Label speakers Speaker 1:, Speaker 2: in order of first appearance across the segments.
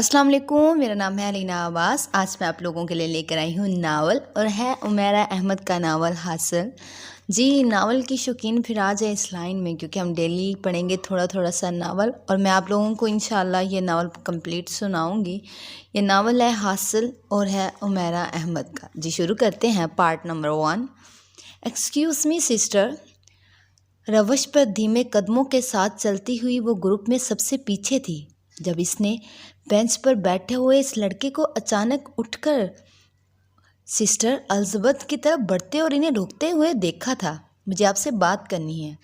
Speaker 1: السلام علیکم، میرا نام ہے علینا عباس۔ آج میں آپ لوگوں کے لیے لے کر آئی ہوں ناول، اور ہے عمیرہ احمد کا ناول حاصل۔ جی، ناول کی شوقین پھر آ جائے اس لائن میں، کیونکہ ہم ڈیلی پڑھیں گے تھوڑا تھوڑا سا ناول، اور میں آپ لوگوں کو انشاءاللہ یہ ناول کمپلیٹ سناؤں گی۔ یہ ناول ہے حاصل اور ہے عمیرہ احمد کا۔ جی شروع کرتے ہیں part number 1۔ Excuse me sister. روش پر دھیمے قدموں کے ساتھ چلتی ہوئی وہ گروپ میں سب سے پیچھے تھی۔ جب اس نے بینچ پر بیٹھے ہوئے اس لڑکے کو اچانک اٹھ کر سسٹر الزبتھ کی طرف بڑھتے اور انہیں روکتے ہوئے دیکھا تھا۔ مجھے آپ سے بات کرنی ہے۔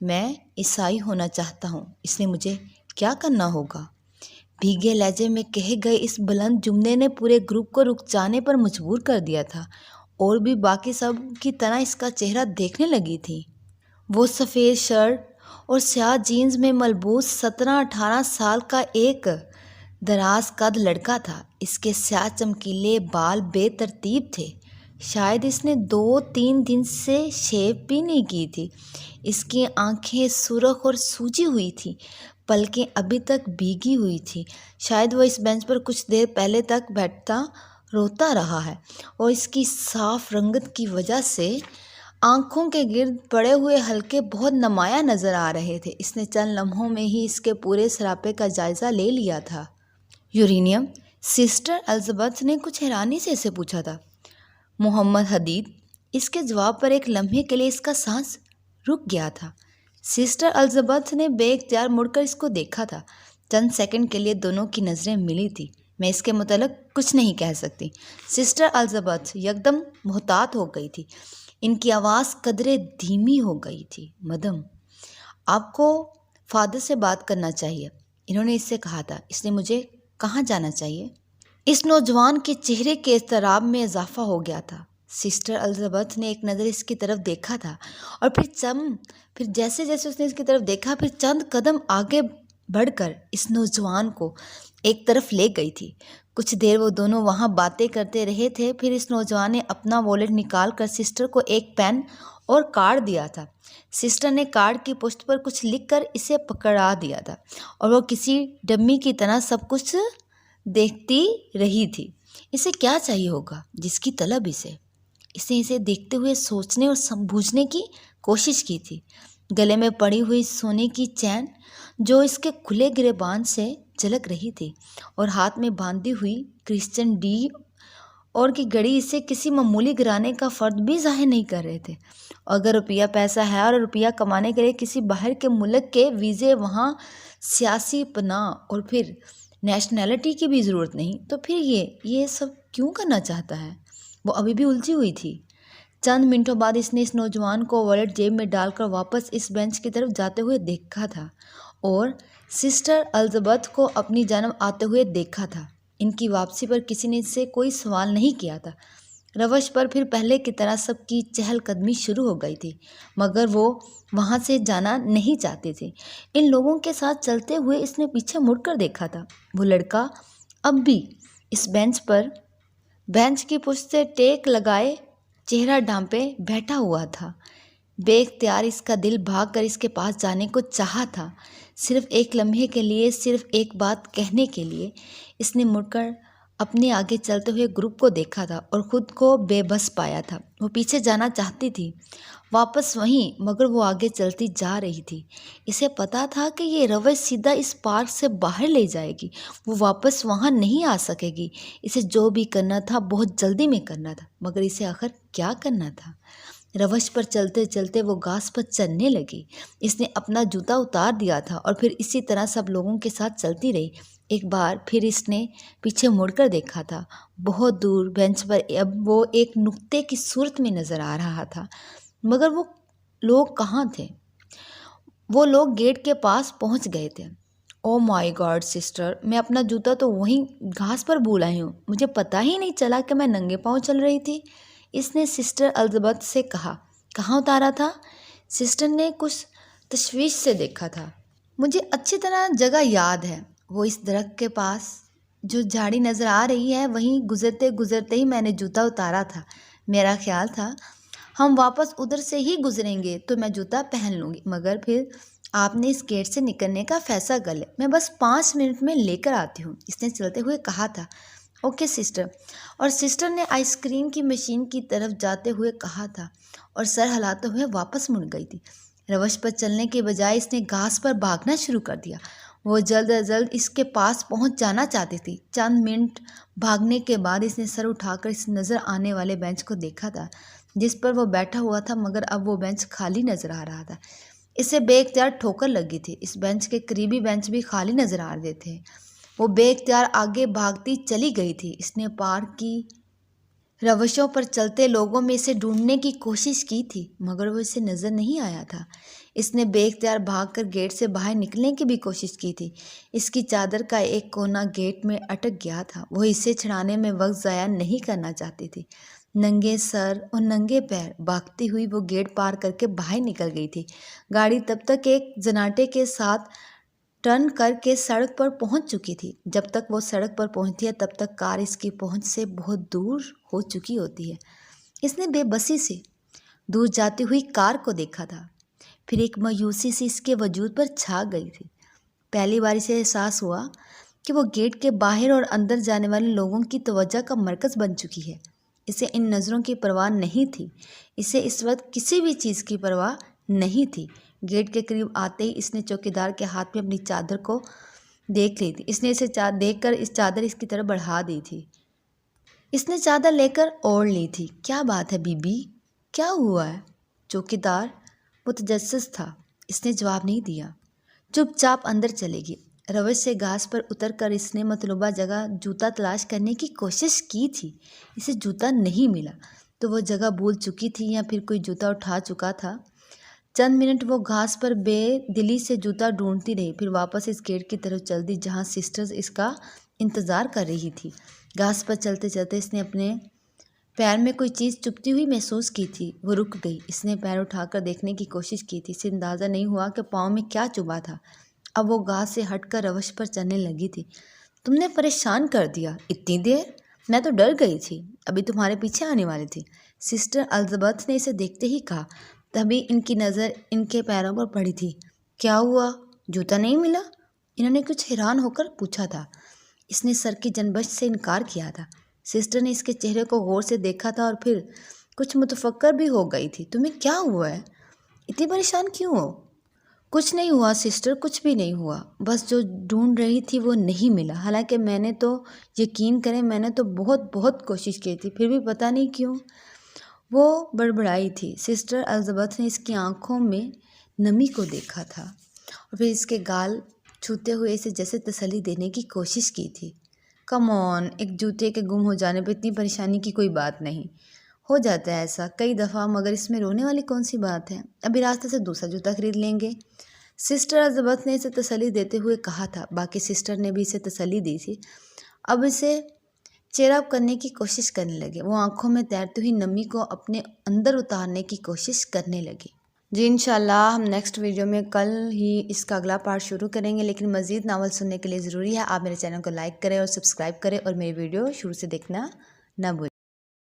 Speaker 1: میں عیسائی ہونا چاہتا ہوں، اس لیے مجھے کیا کرنا ہوگا؟ بھیگے لہجے میں کہے گئے اس بلند جملے نے پورے گروپ کو رک جانے پر مجبور کر دیا تھا، اور بھی باقی سب کی طرح اس کا چہرہ دیکھنے لگی تھی۔ وہ سفید شرٹ اور سیاہ جینز میں ملبوس 17-18 سال کا ایک دراز قد لڑکا تھا۔ اس کے سیاہ چمکیلے بال بے ترتیب تھے، شاید اس نے 2-3 دن سے شیو بھی نہیں کی تھی۔ اس کی آنکھیں سرخ اور سوجی ہوئی تھیں، پلکیں ابھی تک بھیگی ہوئی تھیں۔ شاید وہ اس بینچ پر کچھ دیر پہلے تک بیٹھتا روتا رہا ہے، اور اس کی صاف رنگت کی وجہ سے آنکھوں کے گرد پڑے ہوئے حلقے بہت نمایاں نظر آ رہے تھے۔ اس نے چند لمحوں میں ہی اس کے پورے سراپے کا جائزہ لے لیا تھا۔ یورینیم، سسٹر الزبتھ نے کچھ حیرانی سے اسے پوچھا تھا۔ محمد حدید۔ اس کے جواب پر ایک لمحے کے لیے اس کا سانس رک گیا تھا۔ سسٹر الزبتھ نے بے اختیار مڑ کر اس کو دیکھا تھا۔ چند سیکنڈ کے لیے دونوں کی نظریں ملی تھی۔ میں اس کے متعلق کچھ نہیں کہہ سکتی۔ سسٹر الزبتھ یکدم محتاط ہو گئی تھی۔ ان کی آواز قدرے دھیمی ہو گئی تھی۔ مدم، آپ کو فادر سے بات کرنا چاہیے، انہوں نے اس سے کہا تھا۔ اس نے مجھے کہاں جانا چاہیے؟ اس نوجوان کے چہرے کے اضطراب میں اضافہ ہو گیا تھا۔ سسٹر الزبتھ نے ایک نظر اس کی طرف دیکھا تھا، اور پھر جیسے جیسے اس نے اس کی طرف دیکھا، پھر چند قدم آگے بڑھ کر اس نوجوان کو ایک طرف لے گئی تھی۔ کچھ دیر وہ دونوں وہاں باتیں کرتے رہے تھے۔ پھر اس نوجوان نے اپنا والیٹ نکال کر سسٹر کو ایک پین اور کارڈ دیا تھا۔ سسٹر نے کارڈ کی پشت پر کچھ لکھ کر اسے پکڑا دیا تھا، اور وہ کسی ڈمی کی طرح سب کچھ دیکھتی رہی تھی۔ اسے کیا چاہیے ہوگا جس کی طلب اس نے اسے دیکھتے ہوئے سوچنے اور بوجھنے کی کوشش کی تھی۔ گلے میں پڑی ہوئی سونے کی چین جو اس کے کھلے گریبان سے جھلک رہی تھی، اور ہاتھ میں باندھی ہوئی کرسچن ڈی اور کی گھڑی اسے کسی معمولی گھرانے کا فرد بھی ظاہر نہیں کر رہے تھے۔ اگر روپیہ پیسہ ہے اور روپیہ کمانے کے لیے کسی باہر کے ملک کے ویزے، وہاں سیاسی پناہ اور پھر نیشنلٹی کی بھی ضرورت نہیں، تو پھر یہ سب کیوں کرنا چاہتا ہے؟ وہ ابھی بھی الجھی ہوئی تھی۔ چند منٹوں بعد اس نے اس نوجوان کو والیٹ جیب میں ڈال کر واپس اس بینچ کی طرف جاتے ہوئے دیکھا تھا، اور سسٹر الزبتھ کو اپنی جانب آتے ہوئے دیکھا تھا۔ ان کی واپسی پر کسی نے اس سے کوئی سوال نہیں کیا تھا۔ روش پر پھر پہلے کی طرح سب کی چہل قدمی شروع ہو گئی تھی، مگر وہ وہاں سے جانا نہیں چاہتے تھے۔ ان لوگوں کے ساتھ چلتے ہوئے اس نے پیچھے مڑ کر دیکھا تھا۔ وہ لڑکا اب بھی اس بینچ کی پشت سے ٹیک لگائے چہرہ ڈھانپے بیٹھا ہوا تھا۔ بے اختیار اس کا دل بھاگ کر اس کے پاس جانے کو چاہا تھا، صرف ایک لمحے کے لیے، صرف ایک بات کہنے کے لیے۔ اس نے مڑ کر اپنے آگے چلتے ہوئے گروپ کو دیکھا تھا، اور خود کو بے بس پایا تھا۔ وہ پیچھے جانا چاہتی تھی، واپس وہیں، مگر وہ آگے چلتی جا رہی تھی۔ اسے پتا تھا کہ یہ روش سیدھا اس پارک سے باہر لے جائے گی، وہ واپس وہاں نہیں آ سکے گی۔ اسے جو بھی کرنا تھا بہت جلدی میں کرنا تھا، مگر اسے آخر کیا کرنا تھا؟ روش پر چلتے چلتے وہ گھاس پر چلنے لگی۔ اس نے اپنا جوتا اتار دیا تھا، اور پھر اسی طرح سب لوگوں کے ساتھ چلتی رہی۔ ایک بار پھر اس نے پیچھے مڑ کر دیکھا تھا۔ بہت دور بینچ پر اب وہ ایک نقطے کی صورت میں نظر آ رہا تھا، مگر وہ لوگ کہاں تھے؟ وہ لوگ گیٹ کے پاس پہنچ گئے تھے۔ او مائی گاڈ سسٹر، میں اپنا جوتا تو وہیں گھاس پر بھول آئی ہوں، مجھے پتہ ہی نہیں چلا کہ میں ننگے پاؤں چل رہی تھی۔ اس نے سسٹر الزبتھ سے کہا۔ کہاں اتارا تھا؟ سسٹر نے کچھ تشویش سے دیکھا تھا۔ مجھے اچھی طرح جگہ یاد ہے، وہ اس درخت کے پاس جو جھاڑی نظر آ رہی ہے، وہیں گزرتے ہی میں نے جوتا اتارا تھا۔ میرا خیال تھا ہم واپس ادھر سے ہی گزریں گے تو میں جوتا پہن لوں گی، مگر پھر آپ نے اس گیٹ سے نکلنے کا فیصلہ کر لیا، میں بس 5 منٹ میں لے کر آتی ہوں، اس نے چلتے ہوئے کہا تھا۔ اوکے سسٹر، اور سسٹر نے آئس کریم کی مشین کی طرف جاتے ہوئے کہا تھا اور سر ہلاتے ہوئے واپس مڑ گئی تھی۔ روش پر چلنے کے بجائے اس نے گھاس پر بھاگنا شروع کر دیا۔ وہ جلد از جلد اس کے پاس پہنچ جانا چاہتی تھی۔ چند منٹ بھاگنے کے بعد اس نے سر اٹھا کر اس نظر آنے والے بینچ کو دیکھا تھا جس پر وہ بیٹھا ہوا تھا، مگر اب وہ بینچ خالی نظر آ رہا تھا۔ اسے بے اختیار ٹھوکر لگی تھی۔ اس بینچ کے قریبی بینچ بھی خالی نظر آ رہے تھے۔ وہ بے اختیار آگے بھاگتی چلی گئی تھی۔ اس نے پارک کی روشوں پر چلتے لوگوں میں اسے ڈھونڈنے کی کوشش کی تھی، مگر وہ اسے نظر نہیں آیا تھا۔ اس نے بے اختیار بھاگ کر گیٹ سے باہر نکلنے کی بھی کوشش کی تھی۔ اس کی چادر کا ایک کونا گیٹ میں اٹک گیا تھا۔ وہ اسے چھڑانے میں وقت ضائع نہیں کرنا چاہتی تھی۔ ننگے سر اور ننگے پیر بھاگتی ہوئی وہ گیٹ پار کر کے باہر نکل گئی تھی۔ گاڑی تب تک ایک زناٹے کے ساتھ ٹرن کر کے سڑک پر پہنچ چکی تھی۔ جب تک وہ سڑک پر پہنچتی ہے تب تک کار اس کی پہنچ سے بہت دور ہو چکی ہوتی ہے۔ اس نے بے بسی سے دور جاتی ہوئی کار کو دیکھا تھا، پھر ایک مایوسی سی اس کے وجود پر چھا گئی تھی۔ پہلی بار اسے احساس ہوا کہ وہ گیٹ کے باہر اور اندر جانے والے لوگوں کی توجہ کا مرکز بن چکی ہے۔ اسے ان نظروں کی پرواہ نہیں تھی۔ اسے اس وقت کسی بھی چیز کی پرواہ نہیں تھی۔ گیٹ کے قریب آتے ہی اس نے چوکیدار کے ہاتھ میں اپنی چادر کو دیکھ لی تھی۔ اس نے اسے دیکھ کر اس چادر اس کی طرف بڑھا دی تھی۔ اس نے چادر لے کر اوڑھ لی تھی۔ کیا بات ہے بی بی، کیا ہوا ہے؟ چوکیدار متجسس تھا۔ اس نے جواب نہیں دیا، چپ چاپ اندر چلے گی۔ روش سے گھاس پر اتر کر اس نے مطلوبہ جگہ جوتا تلاش کرنے کی کوشش کی تھی۔ اسے جوتا نہیں ملا تو وہ جگہ بھول چکی تھی یا پھر کوئی جوتا اٹھا چکا تھا۔ چند منٹ وہ گھاس پر بے دلی سے جوتا ڈھونڈتی رہی، پھر واپس اس گیٹ کی طرف چل دی جہاں سسٹرز اس کا انتظار کر رہی تھی۔ گھاس پر چلتے چلتے اس نے اپنے پیر میں کوئی چیز چبھتی ہوئی محسوس کی تھی۔ وہ رک گئی۔ اس نے پیر اٹھا کر دیکھنے کی کوشش کی تھی۔ اسے اندازہ نہیں ہوا کہ پاؤں میں کیا چبھا تھا۔ اب وہ گھاس سے ہٹ کر روش پر چلنے لگی تھی۔ تم نے پریشان کر دیا، اتنی دیر؟ میں تو ڈر گئی تھی، ابھی تمہارے پیچھے آنے والی تھی، سسٹر الزبتھ نے اسے دیکھتے ہی کہا۔ تبھی ان کی نظر ان کے پیروں پر پڑی تھی۔ کیا ہوا؟ جوتا نہیں ملا؟ انہوں نے کچھ حیران ہو کر پوچھا تھا۔ اس نے سر کی جنبش سے انکار کیا تھا۔ سسٹر نے اس کے چہرے کو غور سے دیکھا تھا اور پھر کچھ متفکر بھی ہو گئی تھی۔ تمہیں کیا ہوا ہے؟ اتنی پریشان کیوں ہو؟ کچھ نہیں ہوا سسٹر، کچھ بھی نہیں ہوا، بس جو ڈھونڈ رہی تھی وہ نہیں ملا۔ حالانکہ میں نے تو یقین کریں میں نے تو بہت کوشش کی تھی، پھر بھی پتہ نہیں کیوں۔ وہ بڑبڑائی تھی۔ سسٹر الزبتھ نے اس کی آنکھوں میں نمی کو دیکھا تھا اور پھر اس کے گال چھوتے ہوئے اسے جیسے تسلی دینے کی کوشش کی تھی۔ کم آن، ایک جوتے کے گم ہو جانے پہ اتنی پریشانی کی کوئی بات نہیں، ہو جاتا ہے ایسا کئی دفعہ، مگر اس میں رونے والی کون سی بات ہے؟ ابھی راستے سے دوسرا جوتا خرید لیں گے، سسٹر الزبتھ نے اسے تسلی دیتے ہوئے کہا تھا۔ باقی سسٹر نے بھی اسے تسلی دی تھی۔ اب اسے چیئر اپ کرنے کی کوشش کرنے لگے۔ وہ آنکھوں میں تیرتی ہوئی نمی کو اپنے اندر اتارنے کی کوشش کرنے لگی۔ جی انشاءاللہ ہم نیکسٹ ویڈیو میں کل ہی اس کا اگلا پارٹ شروع کریں گے، لیکن مزید ناول سننے کے لیے ضروری ہے آپ میرے چینل کو لائک کریں اور سبسکرائب کریں اور میری ویڈیو شروع سے دیکھنا نہ بھولیں۔